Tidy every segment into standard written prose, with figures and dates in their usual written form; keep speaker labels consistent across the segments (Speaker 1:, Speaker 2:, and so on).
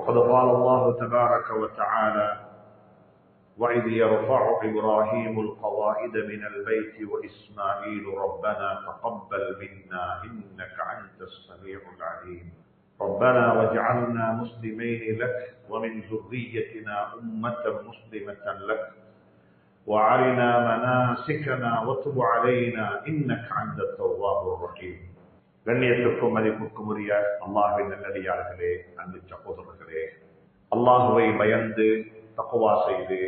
Speaker 1: وقد قال الله تبارك وتعالى وإذ يرفع إبراهيم القواعد من البيت وإسماعيل ربنا تقبل منا إنك أنت السميع العليم ربنا واجعلنا مسلمين لك ومن ذريتنا أمة مسلمة لك وأرنا مناسكنا وتب علينا إنك أنت التواب الرحيم. கண்ணியத்துக்கும் மதிப்புக்கும் உரிய அல்லாஹ்வின் நல்லடியார்களே, அன்பு சகோதரர்களே, அல்லாஹ்வை பயந்து தக்வா செய்து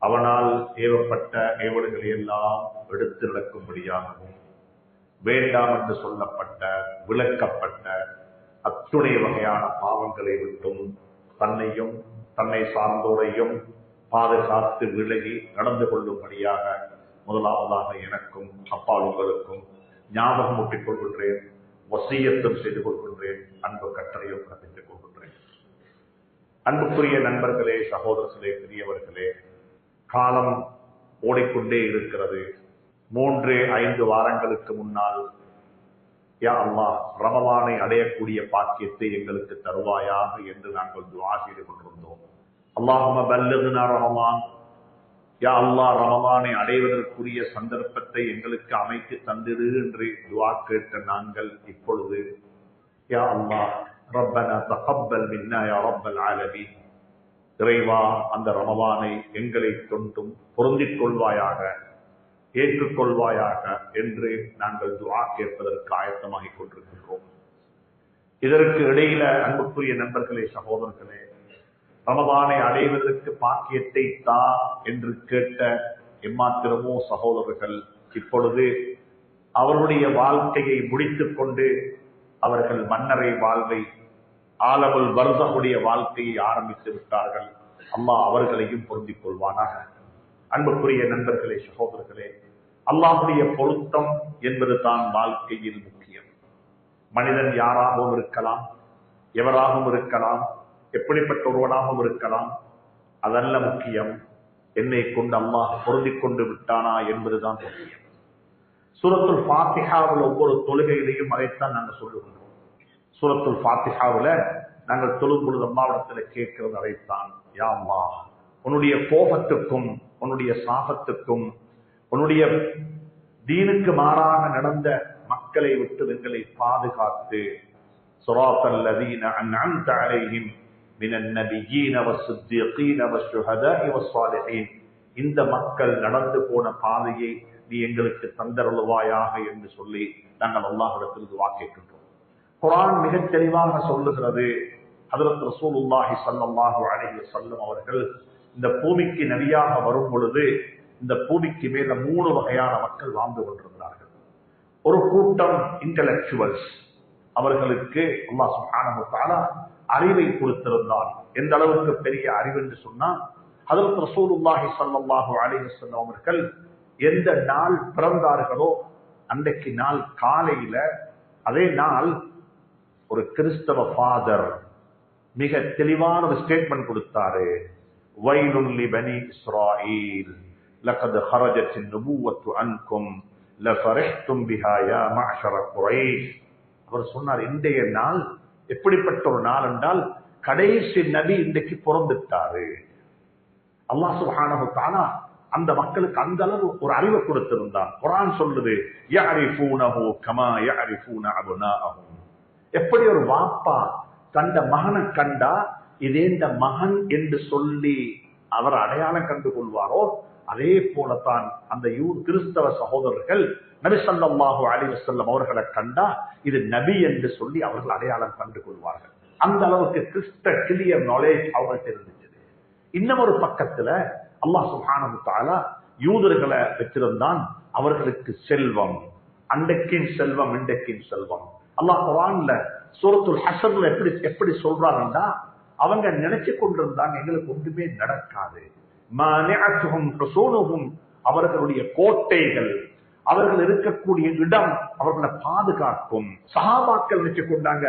Speaker 1: அவனால் ஏவப்பட்ட ஏவல்களை எல்லாம் எடுத்து நடக்கும்படியாகவும் வேண்டாம் என்று சொல்லப்பட்ட விளக்கப்பட்ட அத்துணை வகையான பாவங்களை விட்டும் தன்னையும் தன்னை சார்ந்தோரையும் பாதுகாத்து விலகி நடந்து கொள்ளும்படியாக முதலாவதாக எனக்கும் அப்பால் உங்களுக்கும் ஞாபகம் ஊட்டிக் கொள்கின்றேன், வசியத்தும் செய்து கொள்கின்றேன், அன்பு கட்டளையும் கற்பித்துக் கொள்கின்றேன். அன்புக்குரிய நண்பர்களே, சகோதரர்களே, பெரியவர்களே, காலம் ஓடிக்கொண்டே இருக்கிறது. 3-5 வாரங்களுக்கு முன்னால் யா அல்லாஹ் ரமலானை அடையக்கூடிய பாக்கியத்தை எங்களுக்கு தருவாயாக என்று நாங்கள் துஆ செய்து கொண்டிருந்தோம். அல்லாஹும்ம பல்லிக்னா ரமலான், யா அல்லாஹ் ரமலானை அடைவதற்குரிய சந்தர்ப்பத்தை எங்களுக்கு அமைத்து தந்திடு என்று துஆ கேட்ட நாங்கள் இப்பொழுது யா அல்லாஹ் ரப்பனா தகப்பல் மின்னா யா ரப்பல் ஆலமீன், இறைவா அந்த ரமலானை எங்களை தொண்டும் பொருந்திக் கொள்வாயாக, ஏற்றுக்கொள்வாயாக என்று நாங்கள் துஆ கேட்பதற்கு ஆயத்தமாகிக் கொண்டிருக்கின்றோம். இதற்கு இடையில அன்புக்குரிய நண்பர்களே, சகோதரர்களே, ரமலானை அடைவதற்கு பாக்கியத்தை தா என்று கேட்ட எம்மாத்திரமோ சகோதரர்கள் இப்பொழுது அவருடைய வாழ்க்கையை முடித்துக் கொண்டு அவர்கள் மன்னரை வாழ்வை ஆலமுல் பர்ஸஹுடைய வாழ்க்கையை ஆரம்பித்து விட்டார்கள். அல்லாஹ் அவர்களையும் பொருந்திக் கொள்வானாக. அன்புக்குரிய நண்பர்களே, சகோதரர்களே, அல்லாஹுடைய பொருத்தம் என்பது தான் வாழ்க்கையில் முக்கியம். மனிதன் யாராகவும் இருக்கலாம், எவராகவும் இருக்கலாம், எப்படிப்பட்ட ஒருவனாகவும் இருக்கலாம், அதல்ல முக்கியம். என்னை கொண்டு அல்லாஹ் பொருந்திக் கொண்டு விட்டானா என்பதுதான் முக்கியம். சூரத்துல் ஃபாத்திஹாவில் ஒவ்வொரு தொழுகையிலையும் அதைத்தான் நாங்கள் சொல்லுகின்றோம். சூரத்துல் ஃபாத்திஹாவில் நாங்கள் தொழும் பொழுது அல்லாஹ்விடத்தில் கேட்கிறது அதைத்தான். யா அல்லாஹ், உன்னுடைய கோபத்துக்கும் உன்னுடைய சாபத்துக்கும் உன்னுடைய தீனுக்கு மாறாக நடந்த மக்களை விட்டு எங்களை பாதுகாத்து ஸிராத்தல் லதீன அன்அம்த அலைஹிம் மினன் நபிய்யீன வஸ்ஸித்தீகீன வஷ்ஷுஹதாஇ வஸ்ஸாலிஹீன், இந்த மக்கள் நடந்து போன பாதையை நீ எங்களுக்கு தந்தருள்வாயாக என்று சொல்லி நாங்கள் அல்லாஹ்விடத்தில் துஆ கேட்கின்றோம். குர்ஆன் மிக தெளிவாக சொல்லுகிறது. ஹஜ்ரத் ரசூலுல்லாஹி ஸல்லல்லாஹு அலைஹி வஸல்லம் அவர்கள் இந்த பூமிக்கு நபியாக வரும் பொழுது இந்த பூமிக்கு மேல 3 வகையான மக்கள் வாழ்ந்து கொண்டிருந்தார்கள். ஒரு கூட்டம் இன்டலெக்சுவல்ஸ், அவர்களுக்கு அல்லாஹ் சுப்ஹானஹு வ தஆலா அறிவை கொடுத்திருந்தான். எந்த அளவுக்கு பெரிய அறிவு என்று சொன்னால், ஹஜ்ரத் ரசூலுல்லாஹி ஸல்லல்லாஹு அலைஹி வஸல்லம் அவர்கள் எந்த நாள் பிறந்தார்களோ அன்றைக்கு நாள் காலையில அதே நாள் ஒரு கிறிஸ்தவ ஃபாதர் மிக தெளிவான ஒரு ஸ்டேட்மெண்ட் கொடுத்தாரு. வைலுல் லிபனி இஸ்ராயீல் லகத் ஹரஜத் நுபுவத்து அன்கும் லஃபரஹ்தும் பிஹா யா மஅஷர குரைஷ். அவர் சொன்னார், இன்றைய நாள் எப்படிப்பட்ட ஒரு நாள் என்றால் கடைசி நபி இன்றைக்கு பிறந்துட்டாரு. அல்லாஹ் சுப்ஹானஹு வ தஆலா அந்த மக்களுக்கு அந்த அளவு ஒரு அறிவை கொடுத்திருந்தான். குர்ஆன் சொல்லுது, யஅரிஃபூனஹு கமா யஅரிஃபூன அப்னாஅஹும். எப்படி ஒரு வாப்பா தந்த மகனை கண்டா இதே இந்த மகன் என்று சொல்லி அவர் அடையாளம் கண்டு கொள்வாரோ, அதே போலத்தான் அந்த கிறிஸ்தவ சகோதரர்கள் நபி ஸல்லல்லாஹு அலைஹி வஸல்லம் அவர்களை கண்டா இது நபி என்று சொல்லி அவர்கள் அடையாளம் கண்டு கொள்வார்கள். அந்த அளவுக்கு கிறிஸ்டல் கிளியர் நாலேஜ் அவங்கள்ட்ட இருந்துச்சு. இன்னும் ஒரு பக்கத்துல அல்லாஹ் சுப்ஹானஹு வ தஆலா யூதர்களை வச்சிருந்தான். அவர்களுக்கு செல்வம், அன்றைக்கின் செல்வம் இன்றைக்கின் செல்வம். அல்லாஹ் குர்ஆன்ல சூரத்துல் ஹஸ்ர்ல எப்படி சொல்றாங்கன்னா, அவங்க நினைச்சு கொண்டிருந்தாங்க எங்களுக்கு ஒன்றுமே நடக்காது. மானிஅத்துஹும் ஹுசூனுஹும், அவர்களுடைய கோட்டைகள், அவர்கள் இருக்கக்கூடிய இடம் அவர்களை பாதுகாக்கும். சஹாபாக்கள் நினைச்சு கொண்டாங்க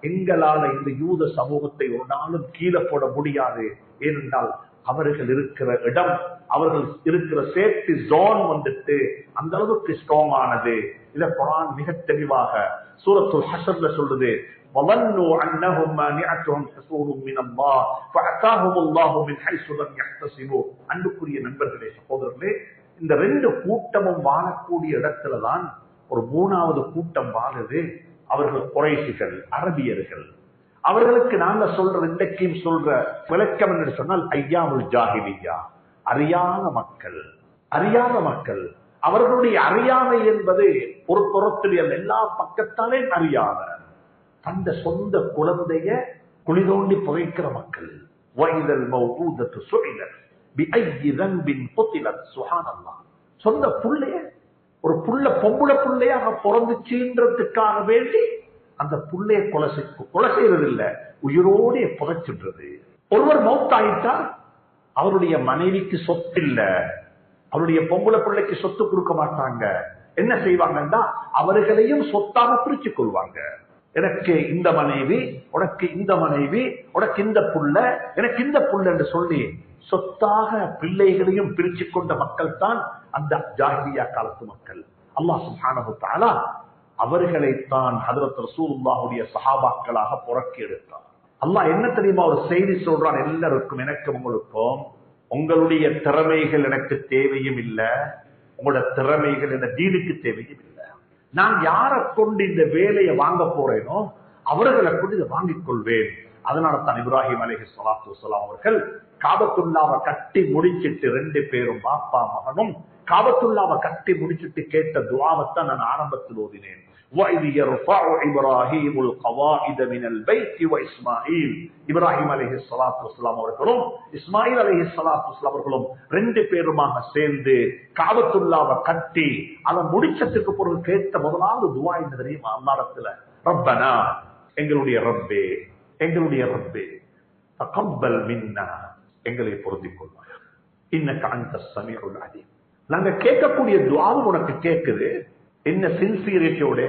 Speaker 1: எங்களால இந்த யூத சமூகத்தை ஒரு நாளும் கீழே போட முடியாது. ஏனென்றால் அவர்கள் இருக்கிற இடம், அவர்கள் இருக்கிற சேஃப்டி ஜோன் வந்துட்டு அந்த அளவுக்கு ஸ்ட்ராங் ஆனது. இத குர்ஆன் மிக தெளிவாக சூரத்துல் ஹஷர்ல சொல்லுது. وظنوا انهم مانعتهم حصولهم من الله فاتاهم الله من حيث لم يحتسبوا. அன்புக்குரிய நண்பர்களே, சகோதரர்களே, இந்த ரெண்டு கூட்டமும் வாழக்கூடிய இடத்துல தான் ஒரு மூணாவது கூட்டம் வாழுது. அவர்கள் குறைஷிகள், அரபியர்கள். அவர்களுக்கு நாங்க சொல்ற இன்றைக்கும் சொல்ற விளக்கம் என்று சொன்னால் ஐயாமுல் ஜாஹிலியா, அறியாத மக்கள். அறியாத மக்கள். அவர்களுடைய அறியாமை என்பது ஒரு புறத்தில் எல்லா பக்கத்தாலே அறியாத, அந்த சொந்த குழந்தைய குழி தோண்டி புதைக்கிற மக்கள். சொந்த புள்ளைய, ஒரு புள்ள பொம்புள புள்ளையாக பிறந்துச்சுன்றதுக்காக வேண்டி அந்த புள்ளைய கொலை செய்யறதில்ல, உயிரோடைய புதைச்சிடுறது. ஒருவர் மௌத்தாயிட்டா அவருடைய மனைவிக்கு சொத்து இல்ல, அவருடைய பொம்புள பிள்ளைக்கு சொத்து கொடுக்க மாட்டாங்க. என்ன செய்வாங்கன்னா அவர்களையும் சொத்தாக பிரிச்சு கொள்வாங்க. எனக்கு இந்த மனைவி, உனக்கு இந்த மனைவி, உனக்கு இந்த புள்ள, எனக்கு இந்த புள்ள என்று சொல்லி சொத்தாக பிள்ளைகளையும் பிரிச்சு கொண்ட மக்கள் தான் அந்த ஜாஹிலியா காலத்து மக்கள். அல்லாஹ் சுப்ஹானஹு வ தஆலா அவர்களைத்தான் ஹஜ்ரத் ரசூலுல்லாஹுடைய சஹாபாக்களாக புறக்கி எடுத்தார். அல்லாஹ் என்ன தெரியுமா ஒரு செய்தி சொல்றான் எல்லாருக்கும், எனக்கும் உங்களுக்கும். உங்களுடைய திறமைகள் எனக்கு தேவையும் இல்லை, உங்களோட திறமைகள் என்ற தீனுக்கு தேவையும் இல்லை. நான் யாரை கொண்டு இந்த வேலையை வாங்க போறேனோ அவர்களை கொண்டு இதை வாங்கிக் கொள்வேன். அதனால தான் இப்ராஹிம் அலைஹிஸ்ஸலாத்து வஸ்ஸலாம் அவர்கள் காபத்துல்லாவை கட்டி முடிச்சிட்டு, ரெண்டு பேரும் பாப்பா மகனும் காபத்துல்லாவை கட்டி முடிச்சிட்டு கேட்ட துஆவத்தான் நான் ஆரம்பத்தில் ஓதினேன். وَإِذْ يَرْفَعُ إِبْرَاهِيمُ الْقَوَاعِدَ مِنَ الْبَيْتِ وَإِسْمَاعِيلُ. இப்ராஹிம் அலைஹிஸ்ஸலாத்து வஸ்ஸலாம் அவர்களும் இஸ்மாயில் அலைஹிஸ்ஸலாத்து வஸ்ஸலாம் அவர்களும் ரெண்டு பேருமாக சேர்ந்து காபத்துல்லாவை கட்டி அதை முடிச்சதுக்கு பிறகு கேட்ட முதலாவது துஆ என்ன தெரியுமா? அல்லாஹ்விடத்துல, ரப்பனா, எங்களுடைய ரப்பே, எங்களுடைய ரப்பே, தகப்பல் மின்னா, எங்களை பொருந்திக் கொள்வாய், இன்னக அன்தஸ் ஸமீஉல் அலீம். நாங்க கேட்கக்கூடிய துஆவும் உனக்கு கேட்குது. என்ன சின்சியரிட்டியோட,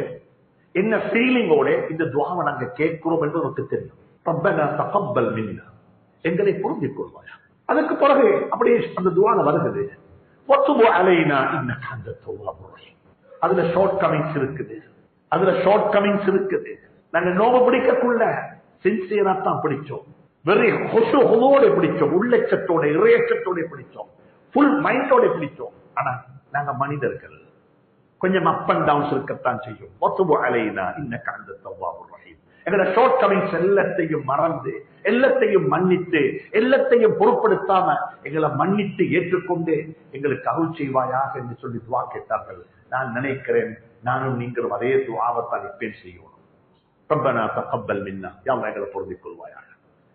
Speaker 1: என்ன ஃபீலிங்கோட இந்த துஆவை நாங்க கேட்கிறோம் என்று உனக்கு தெரியும். ரப்பனா தகப்பல் மின்னா, எங்களை பொருந்திக் கொள்வாய். அதுக்கு பிறகு அப்படியே அந்த துஆல வருகிறது, வத்துபு அலைனா இன்னக அன்தத் தவ்வாபுர் ரஹீம். அதுல ஷார்ட் கமிங்ஸ் இருக்குது, அதுல ஷார்ட் கமிங்ஸ் இருக்குது. நாங்க நோவு பிடிக்கக்குள்ள சின்சியரா தான் பிடிச்சோம், வெரி ஹுஷூஹோட பிடிச்சோம், உள்ளச்சத்தோட இறையச்சத்தோட பிடிச்சோம், ஃபுல் மைண்டோட பிடிச்சோம். ஆனா நாங்க மனிதர்கள், கொஞ்சம் அப் அண்ட் டவுன்ஸ் இருக்கத்தான் செய்யும். வத்துபு அலைனா இன்னக அன்தத் தவ்வாபுர் ரஹீம். எங்களோட ஷார்ட் கமிங்ஸ் எல்லாத்தையும் மறந்து, எல்லாத்தையும் மன்னித்து, எல்லாத்தையும் பொருட்படுத்தாம எங்களை மன்னித்து ஏற்றுக்கொண்டு எங்களுக்கு அருள் செய்வாயாக என்று சொல்லி துஆ கேட்டார்கள். நான் நினைக்கிறேன் நானும் நீங்களும் அதே துஆவத்தான் இப்பேன் செய்யணும். ரப்பனா தகப்பல் மின்னா, யா அல்லாஹ் எங்களை பொருந்திக் கொள்வாயாக,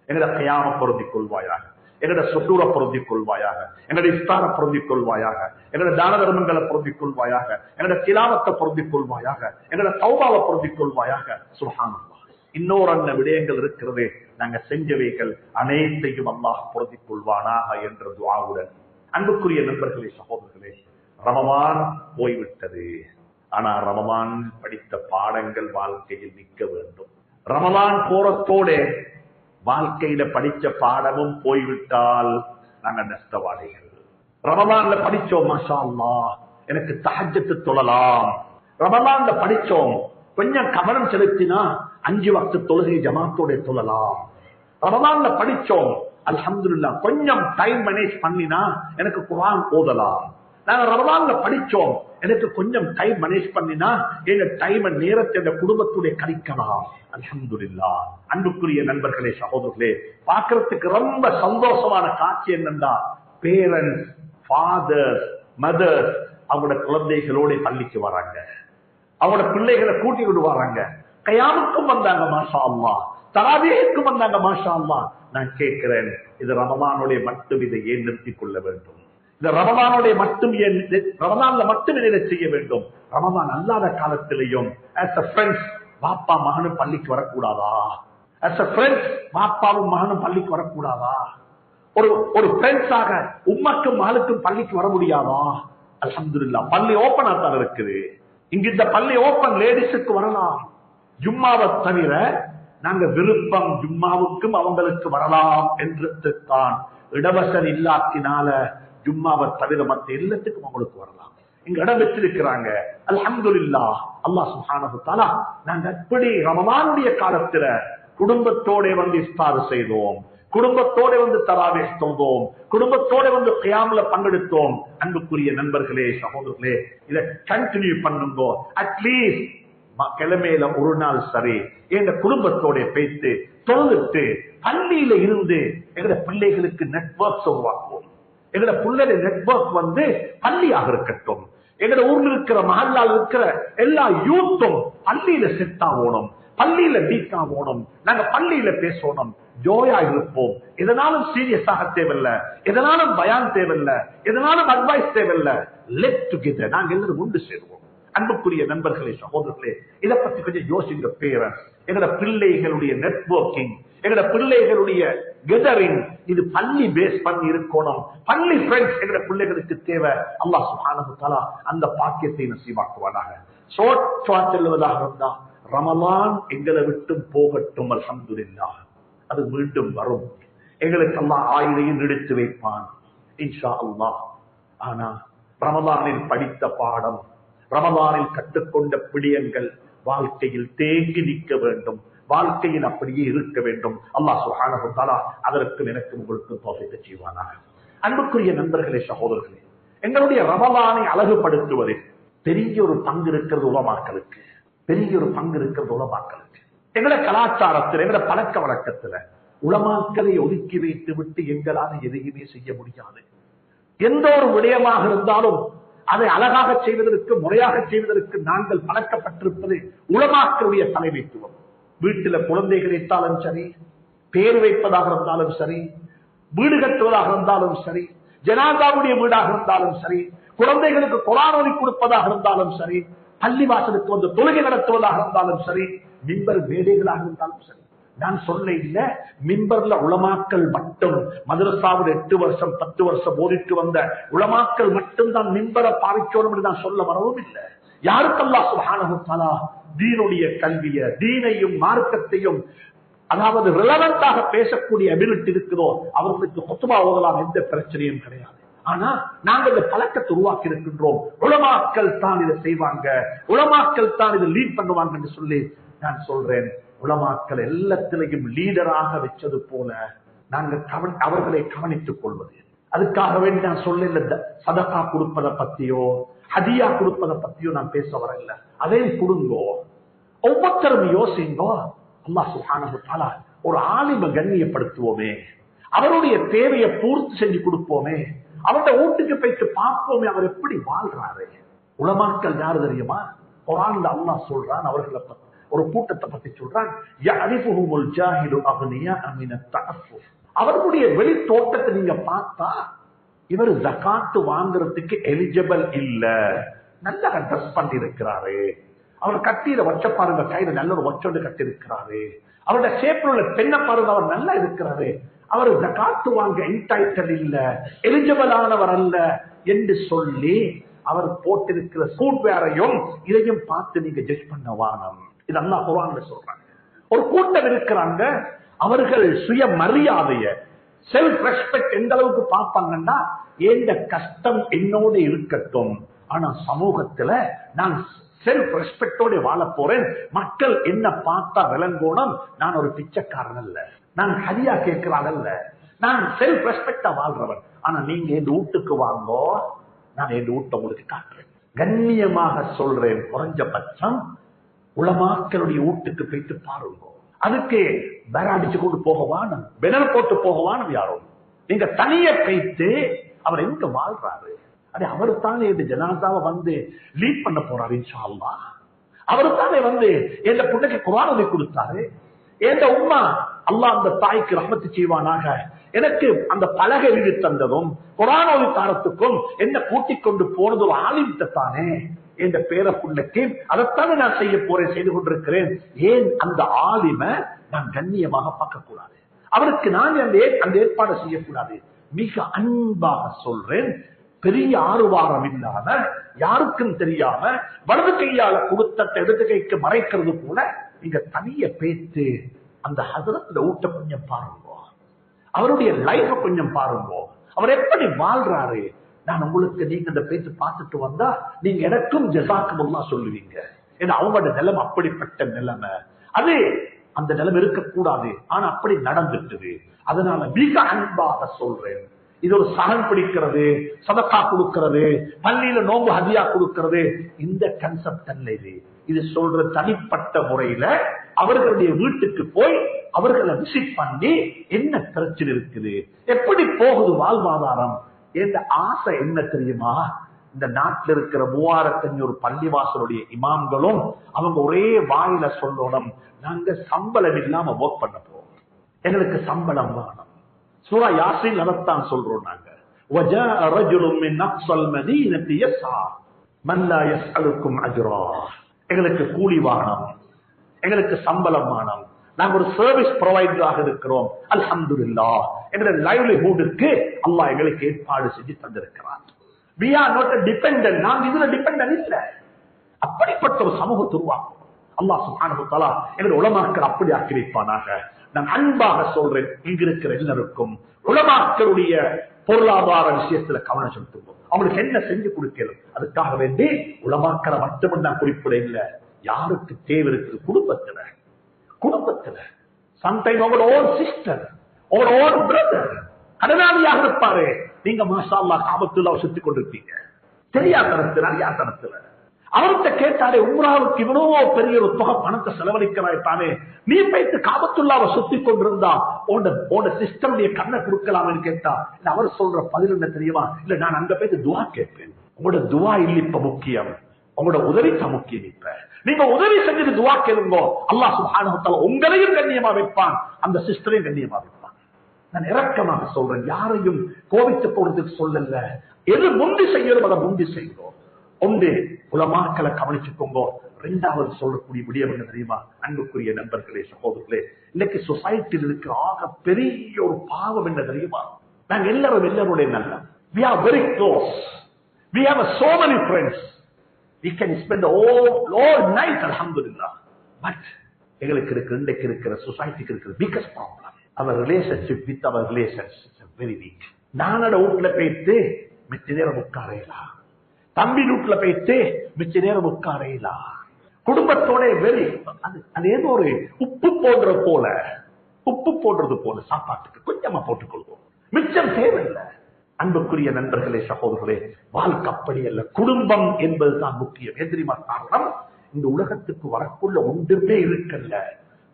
Speaker 1: எங்களோட கியாம பொருந்திக் கொள்வாயாக, எங்களோட சுத்தூர பொருந்திக் கொள்வாயாக, எங்களோட இஃப்தார பொருந்திக் கொள்வாயாக, எங்களோட தான தர்மங்களை பொருந்திக் கொள்வாயாக, எங்களோட திலாவத்தை பொருந்திக் கொள்வாயாக, எங்களோட தௌபாவை பொருந்திக் கொள்வாயாக. சுப்ஹானல்லாஹ். இன்னொரு விடயங்கள் இருக்கிறது, நாங்க செஞ்சவைகள் அனைத்தையும் அல்லாஹ் பொருந்திக் கொள்வானாக என்ற துஆவுடன். அன்புக்குரிய நண்பர்களே, சகோதரர்களே, ரமலான் போய்விட்டது. ஆனா ரமலான் படித்த பாடங்கள் வாழ்க்கையில் நிற்க வேண்டும். ரமலான் போறதோட வாழ்க்கையில படிச்ச பாடமும் போய்விட்டால் நாங்க நஷ்டவாதிகள். ரமலான்ல படிச்சோம், மாஷா அல்லாஹ், எனக்கு தஹஜ்ஜத் தொழலாம். ரமலான்ல படிச்சோம், கொஞ்சம் கவனம் செலுத்தினா 5 வக்த் தொழுகை ஜமாத்தோட தொழலாம். ரமலான்ல படிச்சோம், அல்ஹம்துலில்லாஹ், கொஞ்சம் டைம் மேனேஜ் பண்ணினா எனக்கு குர்ஆன் ஓதலாம். நாங்க ரமலான்ல படிச்சோம், எனக்கு கொஞ்சம் டைம் மேனேஜ் பண்ணினா எங்க டைம் நேரத்தை எங்க குடும்பத்துடைய கழிக்கலாம். அல்ஹம்துலில்லாஹ். அன்புக்குரிய நண்பர்களே, சகோதரர்களே, பார்க்கறதுக்கு ரொம்ப சந்தோஷமான காட்சி என்னன்னா, பேரண்ட்ஸ், ஃபாதர்ஸ், மதர்ஸ் அவங்களோட குழந்தைகளோட பள்ளிக்கு வராங்க, அவங்களோட பிள்ளைகளை கூட்டி விட்டு வராங்க. கயாமுக்கும் வந்தாங்க, மாஷா அல்லாஹ், தராவீஹுக்கும் வந்தாங்க, மாஷா அல்லாஹ். நான் கேட்கிறேன், இது ரமலானுடைய மட்டும் இதை ஏன் நிறுத்திக் கொள்ள வேண்டும்? இந்த ரமலானுடைய மட்டும் ரமலான்ல மட்டும் இதை செய்ய வேண்டும்? ரமலான் அல்லாத காலத்திலையும் as a friends பாப்பா மகனும் பள்ளிக்கு வரக்கூடாதா? as a friends பாப்பாவும் மகனும் பள்ளிக்கு வரக்கூடாதா? ஒரு ஃப்ரெண்ட்ஸாக உம்மக்கும் மகளுக்கும் பள்ளிக்கு வர முடியாதா? அல்ஹம்துலில்லாஹ், பள்ளி ஓபனா தான் இருக்குது. இங்க இந்த பள்ளி ஓபன், லேடிஸுக்கு வரலாம். ஜும்மாவை தவிர நாங்க விருப்பம் ஜும்மாவுக்கும் அவங்களுக்கு வரலாம் என்று தான் இடவசல் இல்லாத்தினால ஜும்மாவை தவிர மற்ற எல்லாத்துக்கும் உங்களுக்கு வரலாம். இங்க இடம் வச்சிருக்கிறாங்க. அல்ஹம்துலில்லாஹ். அல்லாஹ் சுப்ஹானஹு வ தஆலா நாங்க எப்படி ரமலானுடைய காலத்துல குடும்பத்தோட வந்து இஃப்தார் செய்தோம், குடும்பத்தோட வந்து தராவீஹ் தொழுதோம், குடும்பத்தோட வந்து கியாம்ல பங்கெடுத்தோம். அன்புக்குரிய நண்பர்களே, சகோதரர்களே, இதை கண்டினியூ பண்ணுங்க. அட்லீஸ்ட் கிழமையில ஒரு நாள் சரி எங்க குடும்பத்தோட பேசி தொழுதுட்டு பள்ளியில இருந்து எங்க பிள்ளைகளுக்கு நெட்வொர்க்ஸ் உருவாக்குவோம். எங்கட பிள்ளைகள் நெட்வொர்க் வந்து பள்ளியாக இருக்கட்டும். எங்கட ஊர்ல இருக்கிற மஹல்லால இருக்கிற எல்லா யூத்தும் பள்ளியில செட் ஆகணும், பள்ளியில டீக் ஆகணும். நாங்க பள்ளியில பேசணும், ஜோயா இருப்போம். எதனாலும் சீரியஸாக தேவையில்லை, எதனாலும் பயான் தேவையில்லை, எதனாலும் அட்வைஸ் தேவையில்லை. லெட் டுகெதர், நாங்க எல்லாரும் ஒன்று சேருவோம். அன்புக்குரிய நண்பர்களே, சகோதரர்களே, இதை பத்தி கொஞ்சம் யோசிங்க. பேரண்ட்ஸ், எங்கட பிள்ளைகளுடைய நெட்வொர்க்கிங், எங்கட பிள்ளைகளுடைய கெதரிங், இது பள்ளி பேஸ் பண்ணி இருக்கணும். பள்ளி ஃப்ரெண்ட்ஸ் எங்கட பிள்ளைகளுக்கு தேவை. அல்லாஹ் சுப்ஹானஹு வ தஆலா அந்த பாக்கியத்தை நசீபாக்குவானாக. ஷார்ட்டா செல்வதாக இருந்தா ரமலான் எங்களை விட்டு போகட்டும், அல்ஹம்துலில்லாஹ். அது மீண்டும் வரும். எங்களுக்கு அல்லாஹ் ஆயுளையும் எடுத்து வைப்பான் இன்ஷா அல்லாஹ். ஆனா ரமலானில் படித்த பாடம், ரமலானில் கற்றுக்கொண்ட பிடியங்கள் வாழ்க்கையில் தேங்கி நிற்க வேண்டும், வாழ்க்கையில் அப்படியே இருக்க வேண்டும். அல்லாஹ் சுப்ஹானஹு வ தஆலா அதற்கு எனக்கு உங்களுக்கு தௌஃபீக் செய்வானாக. அன்புக்குரிய நண்பர்களே, சகோதரர்களே, எங்களுடைய ரமலானை அழகுபடுத்துவதில் பெரிய ஒரு பங்கு இருக்கிறது உலமாக்களுக்கு, பெரிய ஒரு பங்கு இருக்கிறது உலமாக்களுக்கு. எங்களோட கலாச்சாரத்தில், எங்களோட பழக்க வழக்கத்துல உலமாக்களை ஒதுக்கி வைத்து விட்டு எங்களால் எதையுமே செய்ய முடியாது. எந்த ஒரு விடயமாக இருந்தாலும் அதை அழகாக செய்வதற்கு, முறையாக செய்வதற்கு நாங்கள் பழக்கப்பட்டிருப்பது உலமாக்களுடைய தலைமைத்துவம். வீட்டில குழந்தைகள் வைத்தாலும் சரி, பேர் வைப்பதாக இருந்தாலும் சரி, வீடு கட்டுவதாக இருந்தாலும் சரி, ஜனாதாவுடைய வீடாக இருந்தாலும் சரி, குழந்தைகளுக்கு குர்ஆன் ஓதி கொடுப்பதாக இருந்தாலும் சரி, பள்ளி வாசலுக்கு வந்து தொழுகை நடத்துவதாக இருந்தாலும் சரி, மிம்பர் மேடைகளாக இருந்தாலும் சரி. நான் சொல்ல இல்ல, மிம்பர்ல உலமாக்கள் மட்டும், மதரசாவில் 8 வருஷம் 10 வருஷம் ஓதிட்டு வந்த உலமாக்கள் மட்டும்தான் மிம்பரை பாவிக்கணும் என்று நான் சொல்ல வரவும் இல்லை. யாருக்கு அல்லாஹ் சுப்ஹானஹு வ தஆலா தீனுடைய கல்விய, தீனையும் மார்க்கத்தையும் அதாவது ரிலவெண்டாக பேசக்கூடிய அபிலிட்டி இருக்குதோ அவர்களுக்கு குத்பா ஓதலாம், எந்த பிரச்சனையும் கிடையாது. ஆனா நாங்கள் இந்த பழக்கத்தை உருவாக்கி இருக்கின்றோம். உலமாக்கள் தான் இதை செய்வாங்க, உலமாக்கள் தான் இதை லீட் பண்ணுவாங்க என்று சொல்லி நான் சொல்றேன். உலமாக்கள் எல்லாத்திலையும் லீடராக வச்சது போல நாங்கள் அவர்களை கவனித்துக் கொள்வது. அதுக்காக வேண்டி நான் சொல்ல சதகா கொடுப்பதை பத்தியோ ஹதியா கொடுப்பதை பத்தியோ நான் பேச வரல. அதே கொடுங்கோ, ஒவ்வொருத்தரும் யோசிங்கோ. அல்லாஹ் சுப்ஹானஹு வ தஆலா ஒரு ஆலிம கண்ணியப்படுத்துவோமே, அவருடைய தேவையை பூர்த்தி செஞ்சு கொடுப்போமே, அவருடைய வீட்டுக்கு போயிட்டு பார்ப்போமே அவர் எப்படி வாழ்றாரு. உலமாக்கள் யாரு தெரியுமா? குர்ஆன்ல அல்லாஹ் சொல்றான், அவர்களை ஒரு கூட்டத்தை பத்தி சொல்றான். யஅரிஃபுஹுமுல் ஜாஹிலு அக்னியா மின தஅஃஃபுஃப். அவருடைய வெளி தோட்டத்தை நீங்க பார்த்தா இவர் ஜகாத் வாங்குறதுக்கு எலிஜிபிள் இல்ல. நல்லா ட்ரெஸ் பண்ணி இருக்கிறாரு, அவர் கட்டியில வச்ச பாருங்க, கையில நல்ல ஒரு வச்சோடு கட்டி இருக்கிறாரு, அவருடைய ஷேப்ல உள்ள பெண்ணை பாருங்க, அவர் நல்லா இருக்கிறாரு, அவர் ஜகாத் வாங்க என்டைட்டில் இல்ல, எலிஜிபிள் ஆனவர் அல்ல என்று சொல்லி அவர் போட்டிருக்கிற சூட் வேறையும் இதையும் பார்த்து நீங்க ஜட்ஜ் பண்ண வானம். இது அல்லாஹ் குர்ஆன்ல சொல்றாங்க. ஒரு கூட்டம் இருக்கிறாங்க, அவர்கள் சுய மரியாதைய, செல்ஃப் ரெஸ்பெக்ட் எந்த அளவுக்கு பார்ப்பாங்கன்னா, எந்த கஷ்டம் என்னோட இருக்கட்டும், ஆனா சமூகத்துல நான் செல்ஃப் ரெஸ்பெக்டோட வாழ போறேன், மக்கள் என்ன பார்த்தா விளங்கோணும், நான் ஒரு பிச்சைக்காரன் அல்ல, நான் ஹதியா கேட்கிறான் அல்ல, நான் செல்ஃப் ரெஸ்பெக்டா வாழ்றவன். ஆனா நீங்க என் வீட்டுக்கு வாங்கோ, நான் என் வீட்டை உங்களுக்கு காட்டுறேன். கண்ணியமாக சொல்றேன், குறைஞ்சபட்சம் உலமாக்களுடைய வீட்டுக்கு போயிட்டு பாருங்க. அதுக்கு பேராடிச்சு கொண்டு போகவானும், பெனர் போட்டு போகவானும் யாரும். நீங்க தனிய போயிட்டு அவர் எங்க வாழ்றாரு, அது அவர் தானே இந்த ஜனாதாவை வந்து லீட் பண்ண போறாரு இன்ஷா அல்லாஹ். அவர் தானே வந்து எந்த புண்ணைக்கு குர்ஆன் ஓதி கொடுத்தாரு. எந்த உம்மா அல்லாஹ் அந்த தாய்க்கு ரஹ்மத்து செய்வானாக, எனக்கு அந்த பலகை எழுதி தந்ததும் குர்ஆன் ஓதி தாரத்துக்கும் என்ன கூட்டிக் கொண்டு போனது ஒரு ஆலிம்கிட்ட தானே. என்ற பேர புண்ணுக்கு அதைத்தானே நான் செய்ய போறேன், செய்து கொண்டிருக்கிறேன். ஏன் அந்த ஆலிம நான் கண்ணியமாக பார்க்க கூடாது, அவருக்கு நான் அந்த ஏற்பாடு செய்யக்கூடாது? மிக அன்பாக சொல்றேன், பெரிய ஆறுவாரம் இல்லாம யாருக்கும் தெரியாம வலது கையால கொடுத்த இடது கைக்கு மறைக்கிறது போல நீங்க தனிய பேத்து அந்த ஹஸரத் ஊட்ட கொஞ்சம் பாருங்க. அவருடைய லைஃப கொஞ்சம் பாருங்க, அவர் எப்படி வாழ்றாரு. நான் உங்களுக்கு நீங்க இந்த பேச்சு பார்த்துட்டு வந்தா நீங்க எனக்கும் ஜஸாக்கமுல்லாஹ் சொல்லுவீங்க. ஏன்னா அவங்களோட நிலைமை அப்படிப்பட்ட நிலைமை. அது அந்த நிலைமை இருக்கக்கூடாது, ஆனா அப்படி நடந்துட்டு. அதனால மிக அன்பாக சொல்றேன், இது ஒரு சகன் பிடிக்கிறது, சதக்கா கொடுக்கிறது, பள்ளியில நோம்பு ஹதியா கொடுக்கிறது, இந்த கன்செப்ட் அல்ல இது. இது சொல்ற தனிப்பட்ட முறையில அவர்களுடைய வீட்டுக்கு போய் அவர்களை விசிட் பண்ணி என்ன பிரச்சனை இருக்குது, எப்படி போகுது வாழ்வாதாரம். என்ற ஆசை என்ன தெரியுமா, இந்த நாட்டில் இருக்கிற 3500 பள்ளிவாசலுடைய இமாம்களும் அவங்க ஒரே வாயில சொல்லணும், நாங்க சம்பளம் இல்லாம ஒர்க் பண்ண போறோம், எங்களுக்கு சம்பளம் வேணும். சூரா யாசீன் அதத்தான் சொல்றோம் நாங்க. وَجَاءَ رَجُلٌ مِّنْ أَقْصَى الْمَدِينَةِ يَسْعَىٰ مَنْ لَا يَسْأَلُكُمْ أَجْرًا. எங்களுக்கு கூலி வானம், எங்களுக்கு சம்பளம் வானம், நாங்க ஒரு சர்வீஸ் ப்ரொவைடராக இருக்கிறோம். அல்ஹம்துலில்லாஹ் எங்களுடைய லைவ்லிஹுட்க்கு அல்லாஹ் எங்களுக்கு ஏற்பாடு செஞ்சு தந்திருக்கிறார். We are not a dependent. நாம் இதுல டிபெண்டன்ட் இல்ல. அப்படிப்பட்ட ஒரு சமூகத்தை உருவாக்கும் அல்லாஹ் சுப்ஹானஹு வ தஆலா எங்களுடைய உலமாக்கள் அப்படி ஆக்கி வைப்பானாக. நான் அன்பாக சொல்றேன், இங்க இருக்கிற எல்லாருக்கும் உலமாக்களுடைய பொருளாதார விஷயத்துல கவனம் செலுத்துவோம். அவங்களுக்கு என்ன செஞ்சு கொடுக்கணும், அதுக்காக வேண்டி உலமாக்களை மட்டும் நான் குறிப்பிட இல்ல, யாருக்கு தேவை இருக்கு குடும்பத்துல சம்டைம் உங்களோட ஓன் சிஸ்டர், உங்களோட ஓன் பிரதர் கடனாளியாக இருப்பாரு. நீங்க மாஷா அல்லாஹ் காபத்துல்லாஹ் சுத்தி கொண்டிருப்பீங்க, தெரியாதனத்துல அறியாதனத்துல. அவர்கிட்ட கேட்டாலே உம்ராவுக்கு இவ்வளவோ பெரிய ஒரு தொகை பணத்தை செலவழிக்கிறாய்த்தானே, நீ போயிட்டு காபத்துல்லாவை சுத்தி கொண்டிருந்தா உன்னோட சிஸ்டருடைய கண்ணை கொடுக்கலாம்னு கேட்டா அவர் சொல்ற பதில் என்ன தெரியுமா, இல்ல நான் அங்க போயிட்டு துவா கேட்பேன். உங்களோட துவா இல்ல இப்ப முக்கியம், உங்களோட உதவி தான் முக்கியம். இப்ப நீங்க உதவி செஞ்சது துவா கேளுங்க, அல்லாஹ் சுப்ஹானஹு வ தஆலா உங்களையும் கண்ணியமா வைப்பான், அந்த சிஸ்டரையும் கண்ணியமா வைப்பான். நான் இரக்கமாக சொல்றேன், யாரையும் கோபித்து போறதுக்கு சொல்லல. எது முந்தி செய்யணும் அதை முந்தி செய்யணும். ஒன்று உலமாக்களை கவனிச்சுக்கோங்க. இரண்டாவது சொல்லக்கூடிய விடயம் என்ன தெரியுமா, அன்புக்குரிய நண்பர்களே சகோதரர்களே, இன்னைக்கு சொசைட்டியில் இருக்கிற ஆக பெரிய ஒரு பாவம் என்ன தெரியுமா, நாங்க எல்லாரும் எல்லாருடைய நல்ல, we are very close, we have so many friends, we can spend all night alhamdulillah, but எங்களுக்கு இருக்கிற இன்றைக்கு இருக்கிற சொசைட்டிக்கு இருக்கிற biggest problem, our relationship with our relations is very weak. நானோட வீட்டுல போயிட்டு மிச்ச நேரம் உட்காரையலாம், தம்பி வீட்டுல போயிட்டு மிச்ச நேரம் உட்காரையலாம், குடும்பத்தோட வெளி அது ஏதோ ஒரு உப்பு போடுறது போல சாப்பாட்டுக்கு கொஞ்சமா போட்டுக்கொள்வோம், மிச்சம் தேவையில்லை. அன்புக்குரிய நண்பர்களே சகோதரர்களே, வாழ்க்கை அப்படி அல்ல. குடும்பம் என்பதுதான் முக்கியம். எதிரிமா காரணம், இந்த உலகத்துக்கு வரக்குள்ள ஒன்றுமே இருக்கல்ல,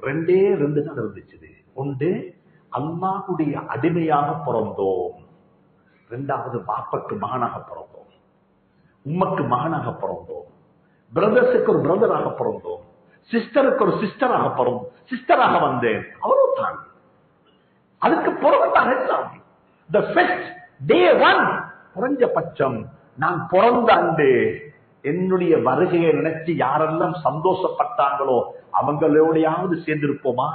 Speaker 1: ரெண்டே ரெண்டு தான் இருந்துச்சு. ஒன்று அல்லாஹ்வுடைய அடிமையாக பிறந்தோம், இரண்டாவது பாப்பக்கு மகனாக பிறந்தோம், உம்மக்கு மகனாக பிறந்தோம், பிரதர்ஸுக்கு ஒரு பிரதராக பிறந்தோம், சிஸ்டருக்கு ஒரு சிஸ்டராக வந்தேன், அவரும் தான். அதுக்கு பிறகுதான் எல்லாம் the first day one, குறைஞ்சபட்சம் நான் பிறந்த அன்று என்னுடைய வருகையை நினைச்சு யாரெல்லாம் சந்தோஷப்பட்டாங்களோ அவங்களோடையாவது சேர்ந்திருப்போமா?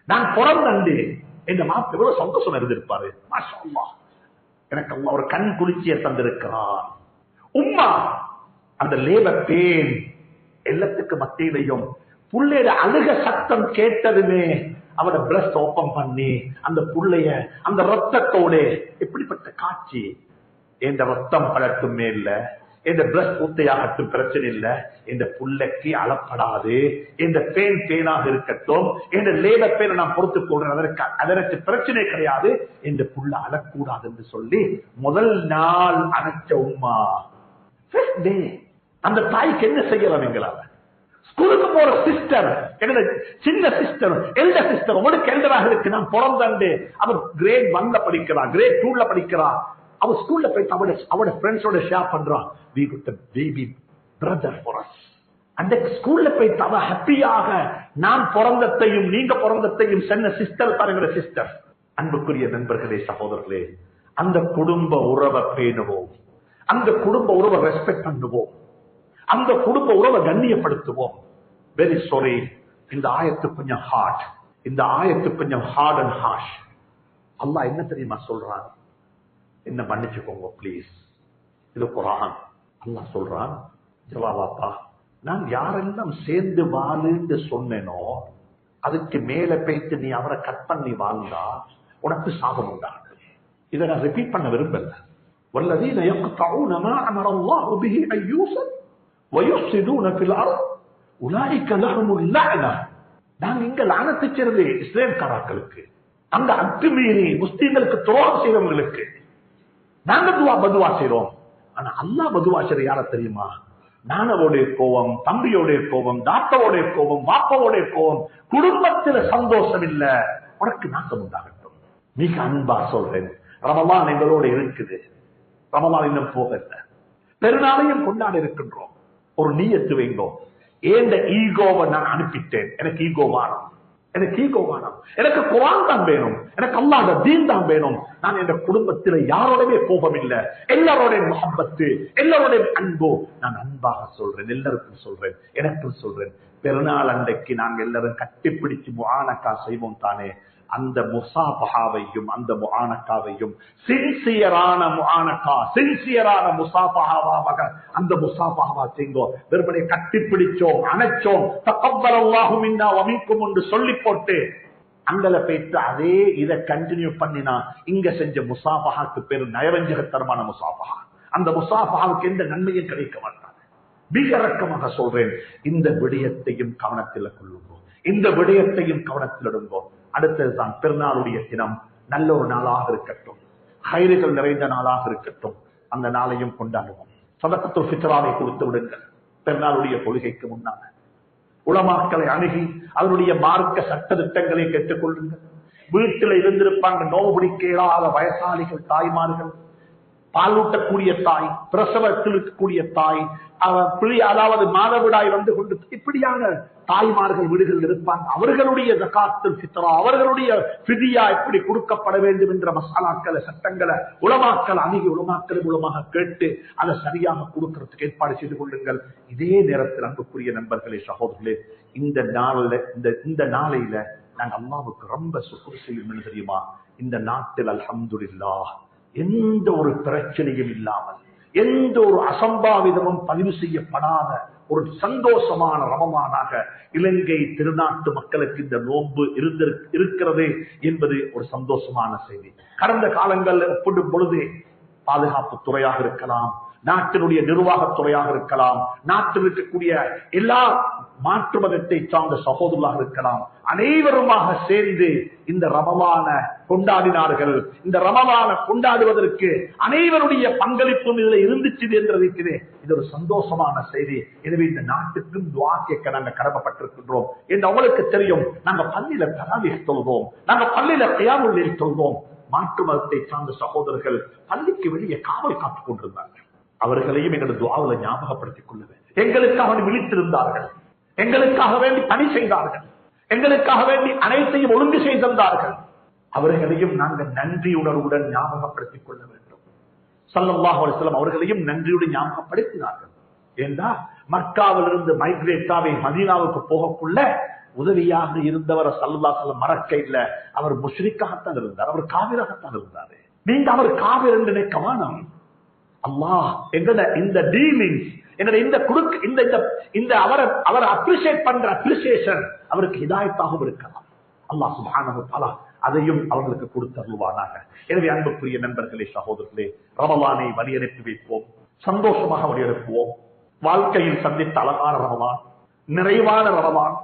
Speaker 1: நான் பிறந்த அன்று என் மாப்பிள்ளை எவ்வளவு சந்தோஷம் இருந்திருப்பாரு. மாஷா அல்லாஹ், எனக்கு அல்லாஹ் ஒரு கண் குளிர்ச்சியை தந்திருக்கிறான். உம்மா அந்த லேபர் பெயின் எல்லாத்துக்கு மத்தியிலையும் புள்ளையோட அழுக சத்தம் கேட்டதுமே அவட பிரஸ்ட் ஓபன் பண்ணி அந்த புள்ளைய அந்த ரத்தத்தோட, எப்படிப்பட்ட காட்சி! எந்த ரத்தம் பழட்டுமே இல்ல, எந்த பிரஸ்ட் ஊத்தையாகட்டும் பிரச்சனை இல்ல, இந்த புள்ளைக்கு அளப்படாது, இந்த பேனாக இருக்கட்டும், இந்த லேபர் பெயினை நான் பொறுத்துக் கொள்றேன், அதற்கு பிரச்சனை கிடையாது, இந்த புள்ள அழக்கூடாது என்று சொல்லி முதல் நாள் அணைச்ச உம்மா. அந்த தாய்க்கு என்ன செய்யலாம் எங்களால? ஸ்கூலுக்கு போற சிஸ்டர், சின்ன சிஸ்டர், எல்டர் சிஸ்டர், உங்களுக்கு எல்டராக இருக்கு, நான் பிறந்தாண்டு அவர் கிரேட் 1ல படிக்கிறா, கிரேட் 2ல படிக்கிறா, அவர் ஸ்கூல்ல போய் அவட ஃப்ரெண்ட்ஸோட ஷேர் பண்றான், we got a baby brother for us. அந்த ஸ்கூல்ல போய் அவ ஹாப்பியாக நான் பிறந்தத்தையும் நீங்க பிறந்தத்தையும் சொன்ன சிஸ்டர் பாருங்க சிஸ்டர். அன்புக்குரிய நண்பர்களே சகோதரர்களே, அந்த குடும்ப உறவை பேணுவோம், அந்த குடும்ப உறவை ரெஸ்பெக்ட் பண்ணுவோம், அந்த குடும்ப உறவை கண்ணியப்படுத்துவோம். வெரி சாரி, இந்த ஆயத்து கொஞ்சம் ஹார்ட், இந்த ஆயத்து கொஞ்சம் ஹார்ட் அண்ட் ஹாஷ். அல்லாஹ் என்ன தெரியுமா சொல்றான், என்ன மன்னிச்சுக்கோங்க பிளீஸ், இது குர்ஆன். அல்லாஹ் சொல்றான், ஜவாபாப்பா, நான் யாரெல்லாம் சேர்ந்து வாழுன்னு சொன்னேனோ அதுக்கு மேல போயிட்டு நீ அவரை கட் பண்ணி வாழ்ந்தா உனக்கு சாபம் உண்டாகட்டும். இதை நான் ரிப்பீட் பண்ண விரும்பல. வல்லதீன யக்தஊன மா அமரல்லாஹு பிஹி அன் யூஸல் வயுஃஸிதூன ஃபில் அர்த் உலாயிக லஹுமுல் லஅனா. நாங்க இங்க லானத்தை சேர்ந்து இஸ்லாம்காரர்களுக்கு, அங்க அத்துமீறி முஸ்லிம்களுக்கு துரோகம் செய்தவங்களுக்கு நாங்க பதுவா செய்றோம். ஆனா அல்லாஹ் பதுவா செய்ற யார தெரியுமா? நானவோடைய கோபம், தம்பியோடைய கோபம், தாத்தாவோடைய கோபம், வாப்பாவோடைய கோபம், குடும்பத்தில் சந்தோஷம் இல்ல, உனக்கு நாசம் உண்டாகட்டும். மிக அன்பா சொல்றேன், ரமலான் எங்களோட இருக்குது. ரமலான் இன்னும் போகல, பெருநாளையும் கொண்டாட இருக்கின்றோம். ஒரு நீயத்து வைங்கோ, ஏண்ட ஈகோவை நான் அனுப்பிட்டேன், எனக்கு ஈகோ வானம், எனக்கு ஈகோ வானம், எனக்கு குர்ஆன் தான் வேணும், எனக்கு அல்லாஹ்வுடைய தீன் தான் வேணும். நான் என் குடும்பத்தில் யாரோடவே கோபம் இல்லை, எல்லாரோடைய முஹப்பத்து, எல்லாரோடைய அன்போ. நான் அன்பாக சொல்றேன், எல்லாருக்கும் சொல்றேன், எனக்கும் சொல்றேன். பெருநாள் அன்றைக்கு நாங்கள் எல்லாரும் கட்டிப்பிடிச்சு முஆனகா செய்வோம் தானே, அந்த முசாபஹாவையும் அந்த முஆனகாவையும் சின்சியரான முஆனகா, சின்சியரான முசாபஹாவாக அந்த முசாபஹாவா செய்ங்கோ. வெறுமனே கட்டிப்பிடிச்சோம், அணைச்சோம், தகப்பலல்லாஹு மின்னா வ மின்கும் என்று சொல்லி போட்டு அங்கல போயிட்டு அதே இதை கண்டினியூ பண்ணினா இங்க செஞ்ச முசாபஹாக்கு பேரு நயவஞ்சகத்தரமான முசாபஹா. அந்த முசாபஹாவுக்கு எந்த நன்மையும் கிடைக்க மாட்டாங்க. மிக இறக்கமாக சொல்றேன், இந்த விடயத்தையும் கவனத்தில் கொள்ளுவோம், இந்த விடயத்தையும் கவனத்தில் இடுவோம். அடுத்ததுதான் பெருநாளுடைய தினம் நல்ல ஒரு நாளாக இருக்கட்டும், ஹைர்கள் நிறைந்த நாளாக இருக்கட்டும். அந்த நாளையும் கொண்டாடுவோம். சதகத்துல் ஃபித்ராவை கொடுத்து விடுங்கள். பெருநாளுடைய கொள்கைக்கு முன்னால உலமாக்களை அணுகி அதனுடைய மார்க்க சட்ட திட்டங்களை கேட்டுக் கொள்ளுங்கள். வீட்டில் இருந்திருப்பாங்க நோவு பிடிக்க இயலாத வயசாளிகள், தாய்மார்கள், பாலூட்டக்கூடிய தாய், பிரசவத்தில் இருக்கக்கூடிய தாய், அதாவது மாதவிடாய் வந்து கொண்டு இப்படியான தாய்மார்கள் வீடுகள் இருப்பாங்க. அவர்களுடைய ஜகாத்துல் ஃபித்ரா, அவர்களுடைய ஃபிதியா எப்படி கொடுக்கப்பட வேண்டும் என்ற மசாலாக்களை, சட்டங்களை உலமாக்கள் அணுகி உலமாக்கள் மூலமாக கேட்டு அதை சரியாக கொடுக்கிறதுக்கு ஏற்பாடு செய்து கொள்ளுங்கள். இதே நேரத்தில் அன்புக்குரிய நண்பர்களே, சகோதரர்களே, இந்த நாளையில நாங்க அல்லாஹ்வுக்கு ரொம்ப சுக்ர் செய்யணும். தெரியுமா, இந்த நாட்டில் அல்ஹம்துலில்லாஹ் எந்த ஒரு பிரச்சனையும் இல்லாமல், எந்த ஒரு அசம்பாவிதமும் பதிவு செய்யப்படாத ஒரு சந்தோஷமான ரமலானாக இலங்கை திருநாட்டு மக்களுக்கு இந்த நோன்பு இருக்கிறது என்பது ஒரு சந்தோஷமான செய்தி. கடந்த காலங்களில் ஒப்பிடும் பொழுது பாதுகாப்பு துறையாக இருக்கலாம், நாட்டினுடைய நிர்வாகத்துறையாக இருக்கலாம், நாட்டில் இருக்கக்கூடிய எல்லா மாற்று மதத்தை சார்ந்த சகோதரர்களாக இருக்கலாம், அனைவருமாக சேர்ந்து இந்த ரமலான கொண்டாடினார்கள். இந்த ரமலான கொண்டாடுவதற்கு அனைவருடைய பங்களிப்பும் இதுல இருந்துச்சு என்றது. இது ஒரு சந்தோஷமான செய்தி. எனவே இந்த நாட்டுக்கும் துஆ கேட்க நாங்கள் கடமைப்பட்டிருக்கின்றோம் என்று அவங்களுக்கு தெரியும். நாங்க பள்ளியில தராவீஹ் தொழுவோம், நாங்க பள்ளியில கியாமுல் லைல் தொழுவோம். மாற்று மதத்தை சார்ந்த சகோதரர்கள் பள்ளிக்கு வெளியே காவல் காத்துக் கொண்டிருந்தாங்க. அவர்களையும் எங்களது துஆவில் ஞாபகப்படுத்திக் கொள்ள வேண்டும். எங்களுக்காக விழித்திருந்தார்கள், எங்களுக்காக வேண்டி பணி செய்தார்கள், எங்களுக்காக வேண்டி அனைத்தையும் ஒழுங்கு செய்திருந்தார்கள். அவர்களையும் நாங்கள் நன்றி உணர்வுடன் ஞாபகப்படுத்திக் கொள்ள வேண்டும். ஸல்லல்லாஹு அலைஹி வஸல்லம் அவர்களையும் நன்றியுடன் ஞாபகப்படுத்தினார்கள். ஏண்டா மக்காவிலிருந்து மைக்ரேட் ஆகி மதீனாவுக்கு போகக்குள்ள உதவியாக இருந்தவர் ஸல்லல்லாஹு அலைஹி வஸல்லம் மறக்க இல்ல. அவர் முஷ்ரிக்காகத்தான் இருந்தார், அவர் காபிராகத்தான் இருந்தார். நீங்க அவர் காபிர் என்று நினைக்க வேணாம். அல்லாஹ் எங்கட இந்த டீலிங்ஸ், இந்த அவரை அப்ரிஷியேட் பண்ற அப்ரிசியேஷன் அவருக்கு ஹிதாயத்தாகவும் இருக்கலாம். அல்லாஹ் சுப்ஹானஹு வ தஆலா அதையும் அவர்களுக்கு கொடுத்தருள்வானாக. எனவே அன்புக்குரிய நண்பர்களே, சகோதரர்களே, ரமலானை வழியனுப்பி வைப்போம், சந்தோஷமாக வழியனுப்புவோம். வாழ்க்கையில் சந்தித்த அழகான ரமலான், நிறைவான ரமலான்,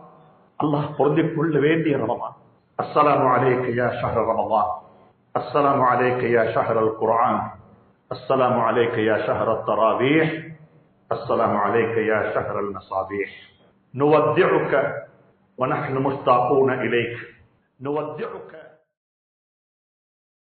Speaker 1: அல்லாஹ் பொருந்திக் கொள்ள வேண்டிய ரமலான். அஸ்ஸலாமு அலைக்க யா ஷஹ்ர ரமலான், அஸ்ஸலாமு அலைக்க யா ஷஹ்ரல் குர்ஆன், السلام عليك يا شهر التراويح، السلام عليك يا شهر المصابيح. نودعك ونحن مشتاقون إليك، نودعك.